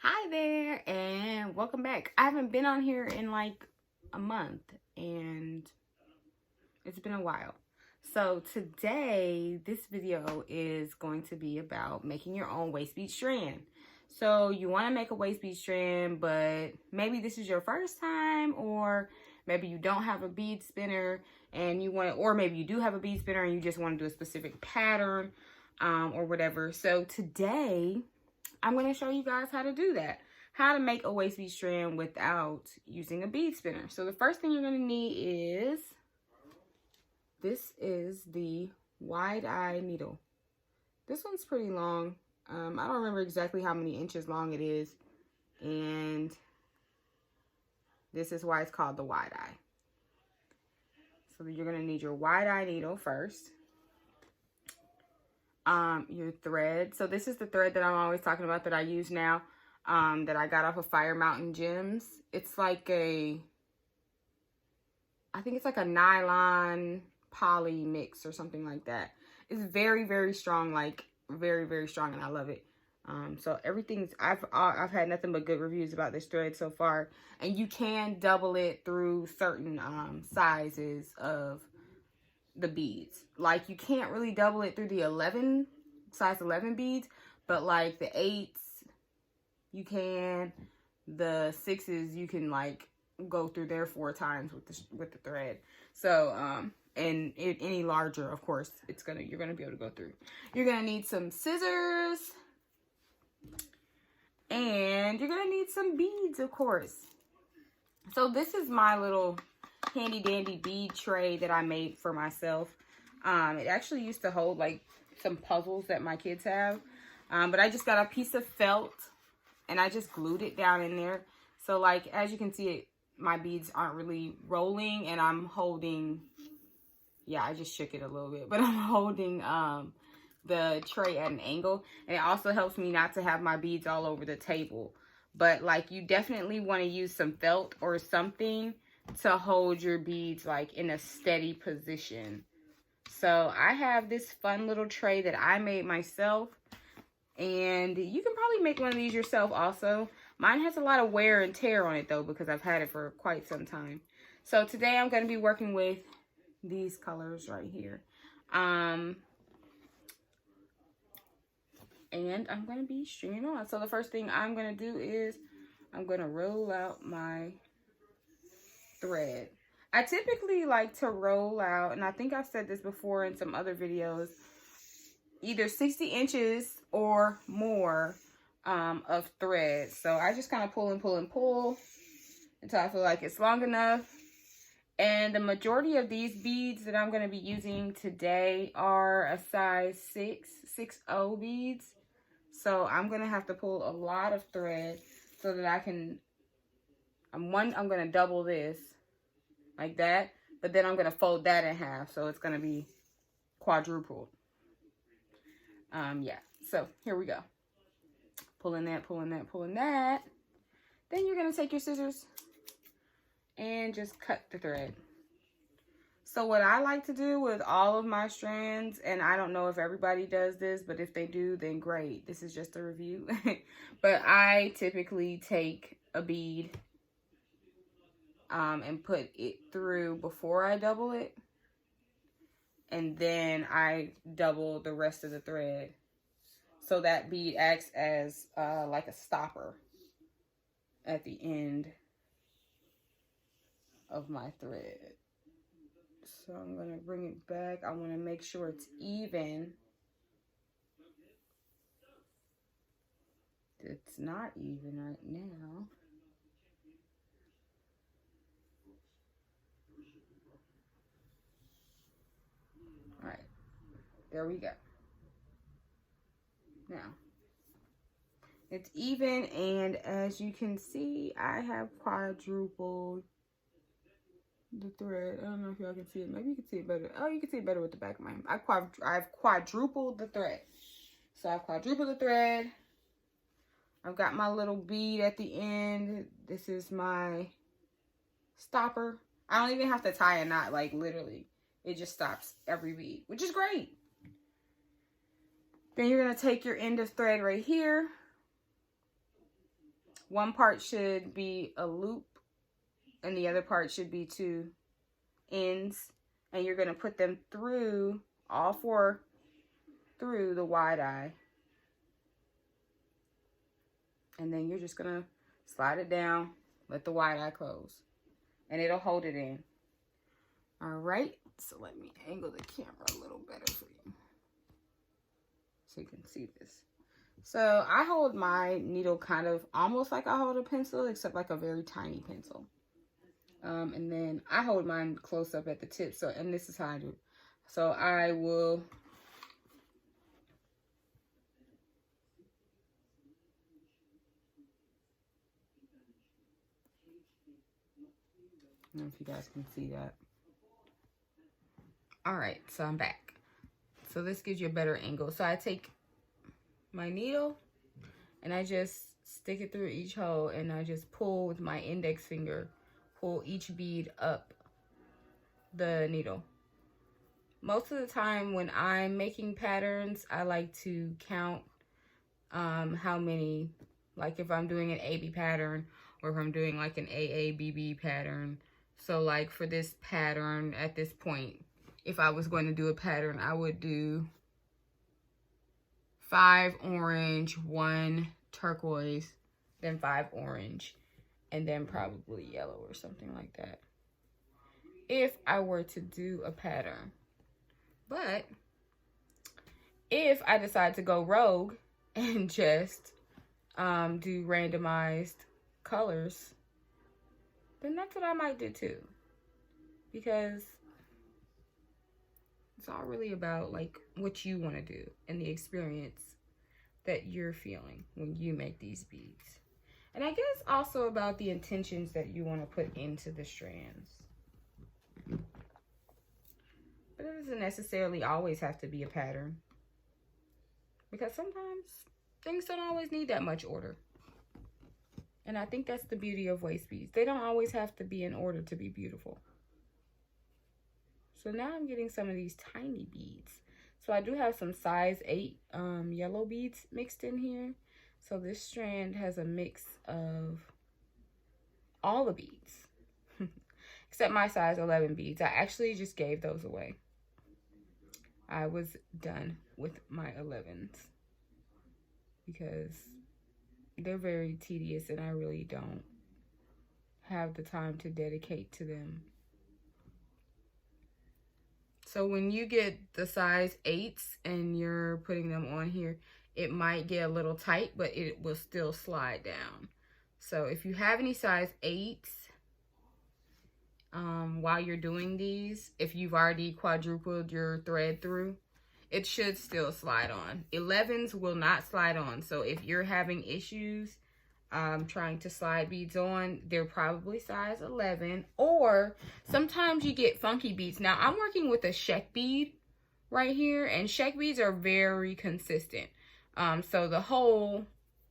Hi there and welcome back. I haven't been on here in like a month and it's been a while. So today this video is going to be about making your own waist bead strand. So you want to make a waist bead strand, but maybe this is your first time, or maybe you don't have a bead spinner and you want to, or maybe you do have a bead spinner and you just want to do a specific pattern or whatever. So today I'm going to show you guys how to do that. How to make a waist bead strand without using a bead spinner. So the first thing you're going to need is, this is the wide eye needle. This one's pretty long. I don't remember exactly how many inches long it is. And this is why it's called the wide eye. So you're going to need your wide eye needle first. Your thread. So this is the thread that I'm always talking about that I use now, that I got off of Fire Mountain Gems. It's like I think it's like a nylon poly mix or something like that. It's very, very strong, like very, very strong, and I love it. So everything's, I've had nothing but good reviews about this thread so far, and you can double it through certain sizes of the beads. Like you can't really double it through the size 11 beads, but like the 8s you can, the 6s you can like go through there 4 times with the thread. So and any larger, of course, you're gonna be able to go through. You're gonna need some scissors, and you're gonna need some beads, of course. So this is my little handy dandy bead tray that I made for myself. It actually used to hold like some puzzles that my kids have, but I just got a piece of felt and I just glued it down in there. So like, as you can see, my beads aren't really rolling, and I'm holding, yeah, I just shook it a little bit, but I'm holding the tray at an angle, and it also helps me not to have my beads all over the table. But like, you definitely want to use some felt or something to hold your beads like in a steady position. So I have this fun little tray that I made myself, and you can probably make one of these yourself also. Mine has a lot of wear and tear on it though, because I've had it for quite some time. So today I'm going to be working with these colors right here. And I'm going to be stringing on. So the first thing I'm going to do is I'm going to roll out my thread. I typically like to roll out, and I think I've said this before in some other videos, either 60 inches or more of thread. So I just kind of pull and pull and pull until I feel like it's long enough. And the majority of these beads that I'm going to be using today are a size 6'0" beads. So I'm going to have to pull a lot of thread so that I can, I'm going to double this like that, but then I'm going to fold that in half, so it's going to be quadrupled. Yeah, so here we go. Pulling that, pulling that, pulling that. Then you're going to take your scissors and just cut the thread. So what I like to do with all of my strands, and I don't know if everybody does this, but if they do, then great. This is just a review. But I typically take a bead and put it through before I double it. And then I double the rest of the thread. So that bead acts as like a stopper at the end of my thread. So I'm going to bring it back. I want to make sure it's even. It's not even right now. All right, there we go. Now, it's even, and as you can see, I have quadrupled the thread. I don't know if y'all can see it. Maybe you can see it better. Oh, you can see it better with the back of my hand. I've quadrupled the thread. So I've quadrupled the thread. I've got my little bead at the end. This is my stopper. I don't even have to tie a knot, like literally. It just stops every bead, which is great. Then you're going to take your end of thread right here one part should be a loop and the other part should be 2 ends, and you're going to put them through all 4 through the wide eye, and then you're just going to slide it down, let the wide eye close, and it'll hold it in. All right, so let me angle the camera a little better for you so you can see this. So I hold my needle kind of almost like I hold a pencil, except like a very tiny pencil. And then I hold mine close up at the tip. So, and this is how I do. So I will I don't know if you guys can see that. All right, so I'm back. So this gives you a better angle. So I take my needle and I just stick it through each hole, and I just pull with my index finger, pull each bead up the needle. Most of the time when I'm making patterns, I like to count how many, like if I'm doing an AB pattern or if I'm doing like an AABB pattern. So like for this pattern at this point, if I was going to do a pattern, I would do 5 orange, 1 turquoise, then 5 orange, and then probably yellow or something like that, if I were to do a pattern. But if I decide to go rogue and just do randomized colors, then that's what I might do too, because it's all really about like what you want to do and the experience that you're feeling when you make these beads. And I guess also about the intentions that you want to put into the strands. But it doesn't necessarily always have to be a pattern, because sometimes things don't always need that much order. And I think that's the beauty of waist beads. They don't always have to be in order to be beautiful. So now I'm getting some of these tiny beads. So I do have some size 8 yellow beads mixed in here. So this strand has a mix of all the beads, except my size 11 beads. I actually just gave those away. I was done with my 11s because they're very tedious and I really don't have the time to dedicate to them. So when you get the size 8s and you're putting them on here, it might get a little tight, but it will still slide down. So if you have any size 8s, while you're doing these, if you've already quadrupled your thread through, it should still slide on. 11s will not slide on. So if you're having issues trying to slide beads on, they're probably size 11. Or sometimes you get funky beads. Now I'm working with a Sheck bead right here, and Sheck beads are very consistent. So the hole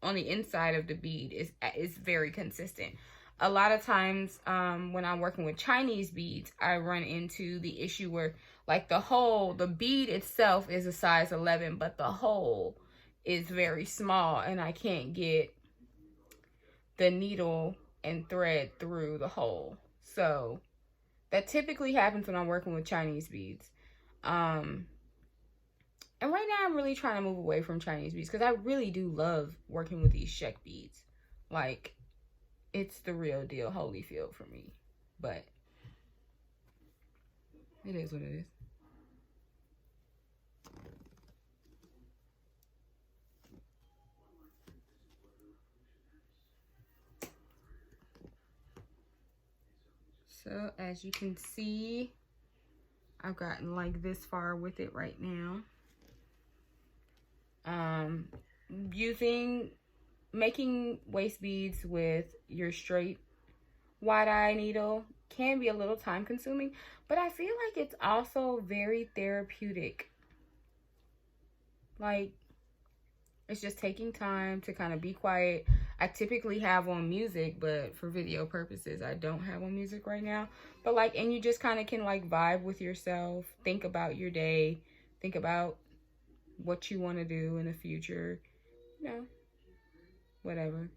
on the inside of the bead is very consistent. A lot of times when I'm working with Chinese beads, I run into the issue where like the bead itself is a size 11, but the hole is very small and I can't get the needle and thread through the hole. So that typically happens when I'm working with Chinese beads. And right now I'm really trying to move away from Chinese beads because I really do love working with these Sheck beads. Like, it's the real deal Holyfield for me. But it is what it is. So as you can see, I've gotten like this far with it right now. Making waist beads with your straight wide eye needle can be a little time consuming, but I feel like it's also very therapeutic. Like, it's just taking time to kind of be quiet. I typically have on music, but for video purposes, I don't have on music right now. But like, and you just kind of can like vibe with yourself, think about your day, think about what you want to do in the future, you know, whatever.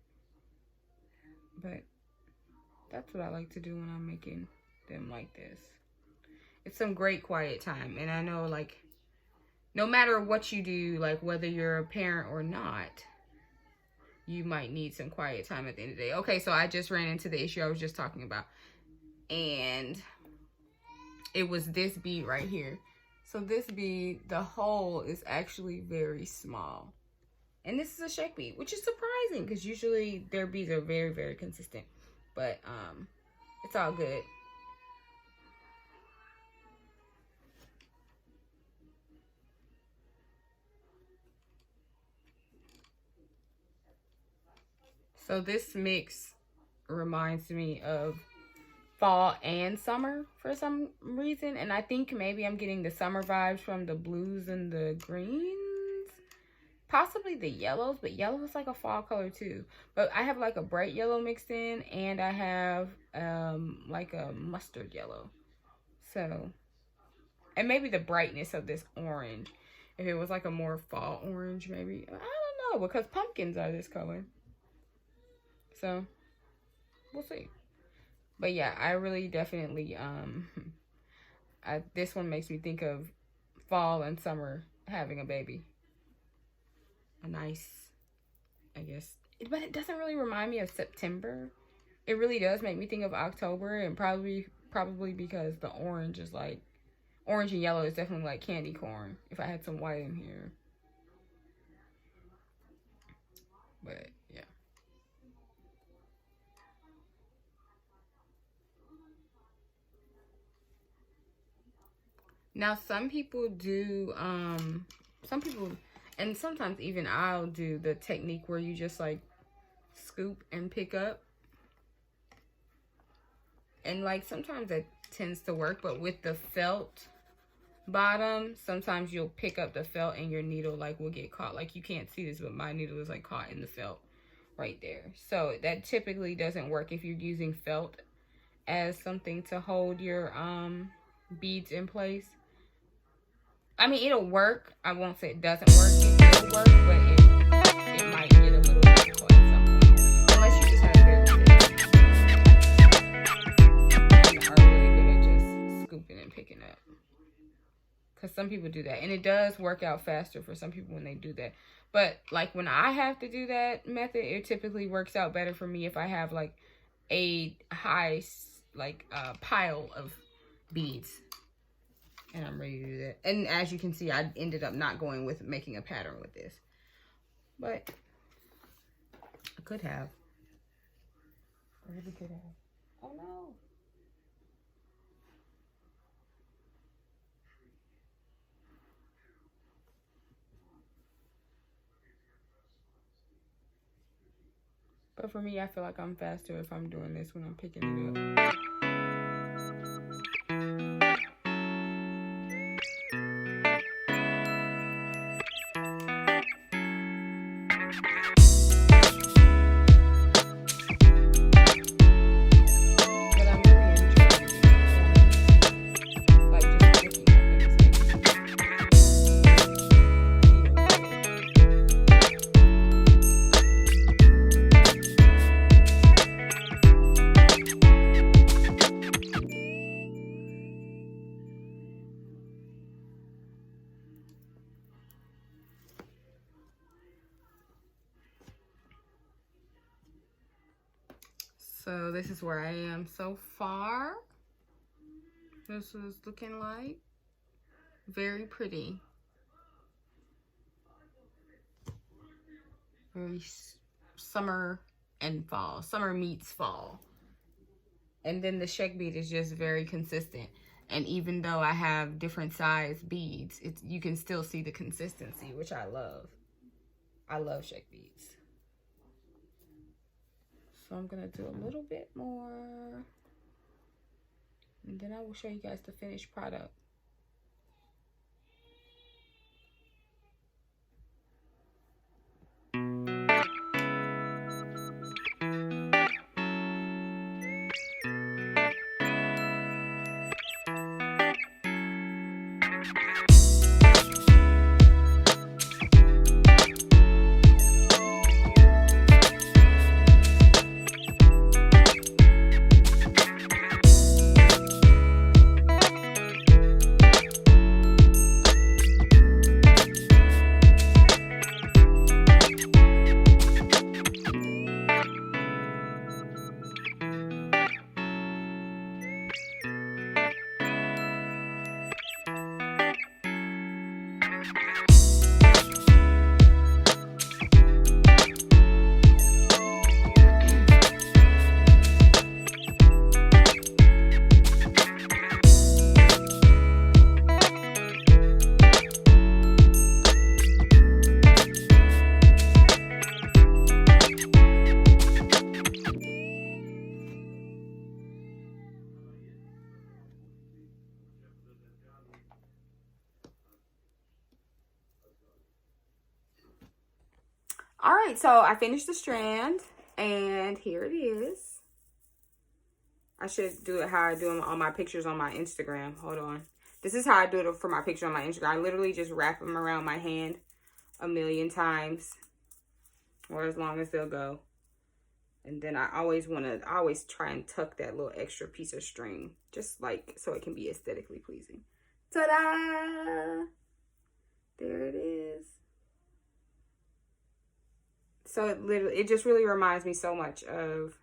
But that's what I like to do when I'm making them like this. It's some great quiet time. And I know, like, no matter what you do, like whether you're a parent or not, you might need some quiet time at the end of the day. Okay, so I just ran into the issue I was just talking about. And it was this bead right here. So this bead, the hole is actually very small. And this is a shake bead, which is surprising because usually their beads are very, very consistent. But it's all good. So this mix reminds me of fall and summer for some reason. And I think maybe I'm getting the summer vibes from the blues and the greens. Possibly the yellows, but yellow is like a fall color too. But I have like a bright yellow mixed in, and I have like a mustard yellow. So, and maybe the brightness of this orange. If it was like a more fall orange, maybe. I don't know, because pumpkins are this color. So, we'll see. But yeah, I really definitely, this one makes me think of fall and summer having a baby. A nice, I guess, but it doesn't really remind me of September. It really does make me think of October, and probably because the orange is like, orange and yellow is definitely like candy corn, if I had some white in here. But yeah. Now some people do, and sometimes even I'll do the technique where you just like scoop and pick up. And like sometimes that tends to work, but with the felt bottom, sometimes you'll pick up the felt and your needle like will get caught. Like you can't see this, but my needle is like caught in the felt right there. So that typically doesn't work if you're using felt as something to hold your beads in place. I mean, it'll work. I won't say it doesn't work. It will work, but it might get a little difficult at some point. Unless you just have very thick and are really good at just scooping and picking up. Because some people do that. And it does work out faster for some people when they do that. But like when I have to do that method, it typically works out better for me if I have like a high pile of beads. And I'm ready to do that. And as you can see, I ended up not going with making a pattern with this. But I could have. I really could have. Oh no. But for me, I feel like I'm faster if I'm doing this when I'm picking it up. So this is where I am so far. This is looking like very pretty. Very summer and fall. Summer meets fall. And then the shake bead is just very consistent. And even though I have different size beads, you can still see the consistency, which I love. I love shake beads. So I'm gonna do a little bit more, and then I will show you guys the finished product. All right, so I finished the strand, and here it is. I should do it how I do them on my pictures on my Instagram. Hold on. This is how I do it for my picture on my Instagram. I literally just wrap them around my hand a million times, or as long as they'll go. And then I always try and tuck that little extra piece of string, just like so it can be aesthetically pleasing. Ta-da! There it is. So it just really reminds me so much of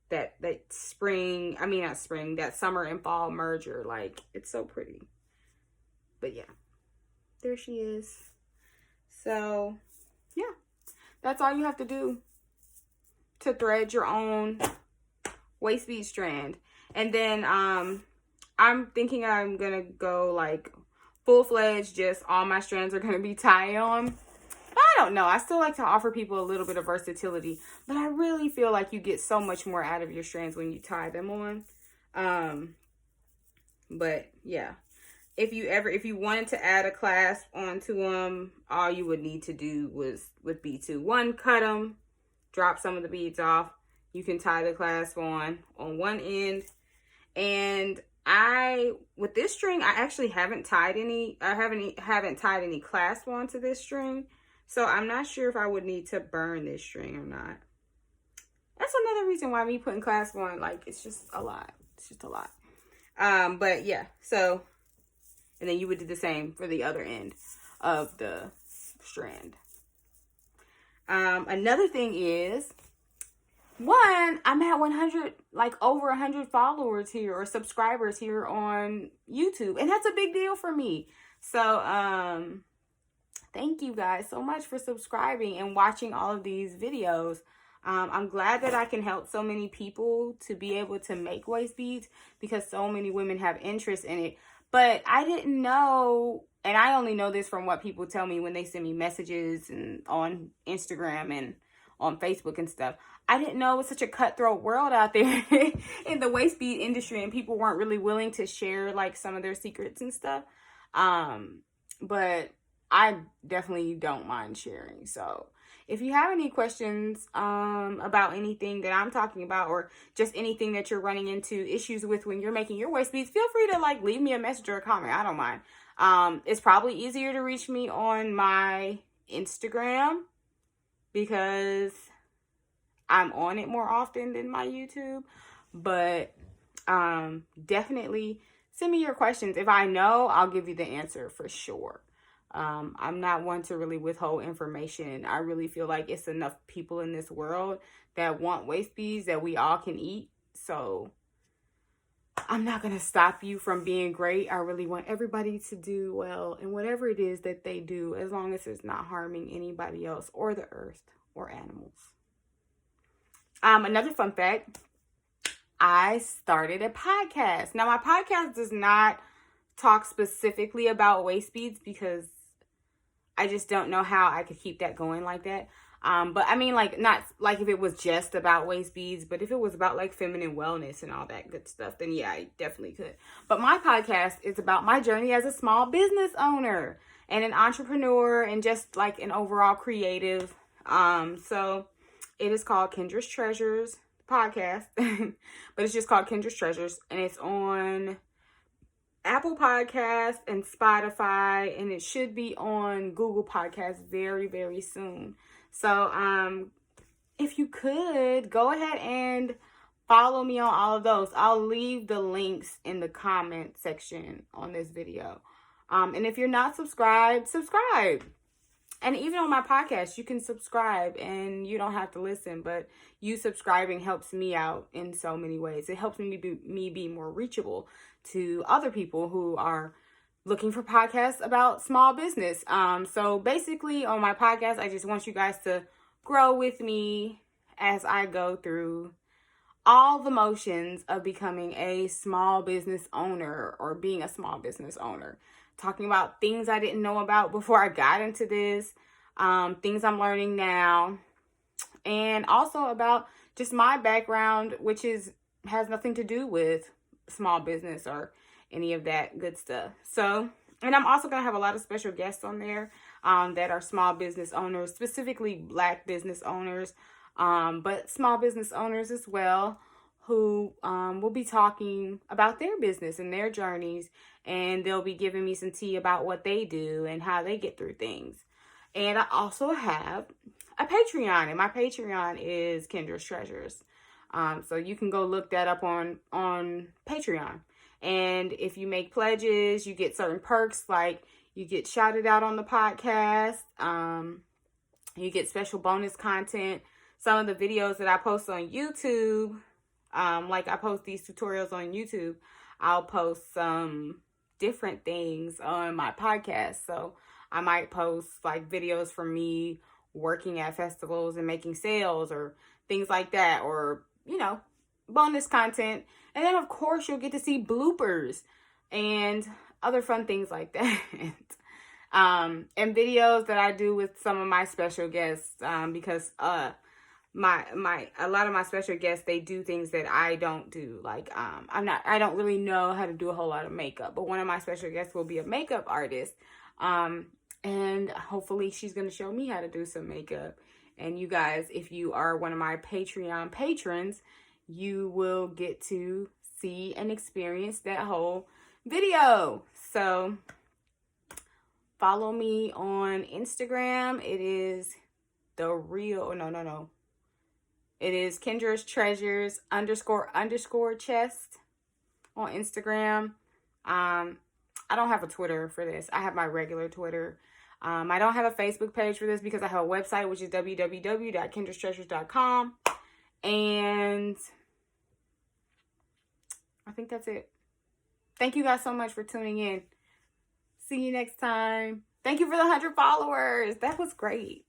that spring, I mean not spring, that summer and fall merger. Like, it's so pretty. But yeah, there she is. So yeah, that's all you have to do to thread your own waist bead strand. And then I'm thinking I'm gonna go like full-fledged, just all my strands are gonna be tie-on. I don't know. I still like to offer people a little bit of versatility, but I really feel like you get so much more out of your strands when you tie them on. But yeah, if you wanted to add a clasp onto them, all you would need to do would be to cut them, drop some of the beads off. You can tie the clasp on one end, and with this string, I actually haven't tied any clasp onto this string. So I'm not sure if I would need to burn this string or not. That's another reason why me putting clasp on, like, it's just a lot. It's just a lot. But yeah, so, and then you would do the same for the other end of the strand. Another thing is, I'm at 100, like over 100 followers here or subscribers here on YouTube. And that's a big deal for me. So, thank you guys so much for subscribing and watching all of these videos. I'm glad that I can help so many people to be able to make waist beads because so many women have interest in it. But I didn't know, and I only know this from what people tell me when they send me messages and on Instagram and on Facebook and stuff. I didn't know it was such a cutthroat world out there in the waist bead industry, and people weren't really willing to share like some of their secrets and stuff. But I definitely don't mind sharing. So if you have any questions about anything that I'm talking about, or just anything that you're running into issues with when you're making your waist beads, feel free to like leave me a message or a comment. I don't mind. It's probably easier to reach me on my Instagram because I'm on it more often than my YouTube. But definitely send me your questions. If I know, I'll give you the answer for sure. I'm not one to really withhold information. I really feel like it's enough people in this world that want waist beads that we all can eat. So I'm not going to stop you from being great. I really want everybody to do well in whatever it is that they do, as long as it's not harming anybody else or the earth or animals. Another fun fact, I started a podcast. Now, my podcast does not talk specifically about waist beads because I just don't know how I could keep that going like that. But I mean, like, not like if it was just about waist beads, but if it was about like feminine wellness and all that good stuff, then yeah, I definitely could. But my podcast is about my journey as a small business owner and an entrepreneur and just like an overall creative. So it is called Kendra's Treasures podcast, but it's just called Kendra's Treasures, and it's on Apple Podcasts and Spotify, and it should be on Google Podcasts very, very soon. So, if you could, go ahead and follow me on all of those. I'll leave the links in the comment section on this video. And if you're not subscribed, subscribe. And even on my podcast, you can subscribe and you don't have to listen, but you subscribing helps me out in so many ways. It helps me be more reachable to other people who are looking for podcasts about small business. So basically on my podcast, I just want you guys to grow with me as I go through all the motions of becoming a small business owner or being a small business owner. Talking about things I didn't know about before I got into this, things I'm learning now, and also about just my background, which has nothing to do with small business or any of that good stuff. So, and I'm also going to have a lot of special guests on there. that are small business owners, specifically Black business owners, but small business owners as well, who will be talking about their business and their journeys, and they'll be giving me some tea about what they do and how they get through things. And I also have a Patreon, and my Patreon is Kendra's Treasures. So you can go look that up on Patreon. And if you make pledges, you get certain perks, like you get shouted out on the podcast. You get special bonus content. Some of the videos that I post on YouTube, like I post these tutorials on YouTube, I'll post some different things on my podcast. So I might post like videos from me working at festivals and making sales or things like that, or, you know, bonus content. And then of course you'll get to see bloopers and other fun things like that. And videos that I do with some of my special guests, because a lot of my special guests, they do things that I don't do. Like I don't really know how to do a whole lot of makeup, but one of my special guests will be a makeup artist. And hopefully she's going to show me how to do some makeup. And you guys, if you are one of my Patreon patrons, you will get to see and experience that whole video. So follow me on Instagram. It is It is Kendra's Treasures _ chest on Instagram. I don't have a Twitter for this. I have my regular Twitter. I don't have a Facebook page for this because I have a website, which is www.kendrastreasures.com. And I think that's it. Thank you guys so much for tuning in. See you next time. Thank you for the 100 followers. That was great.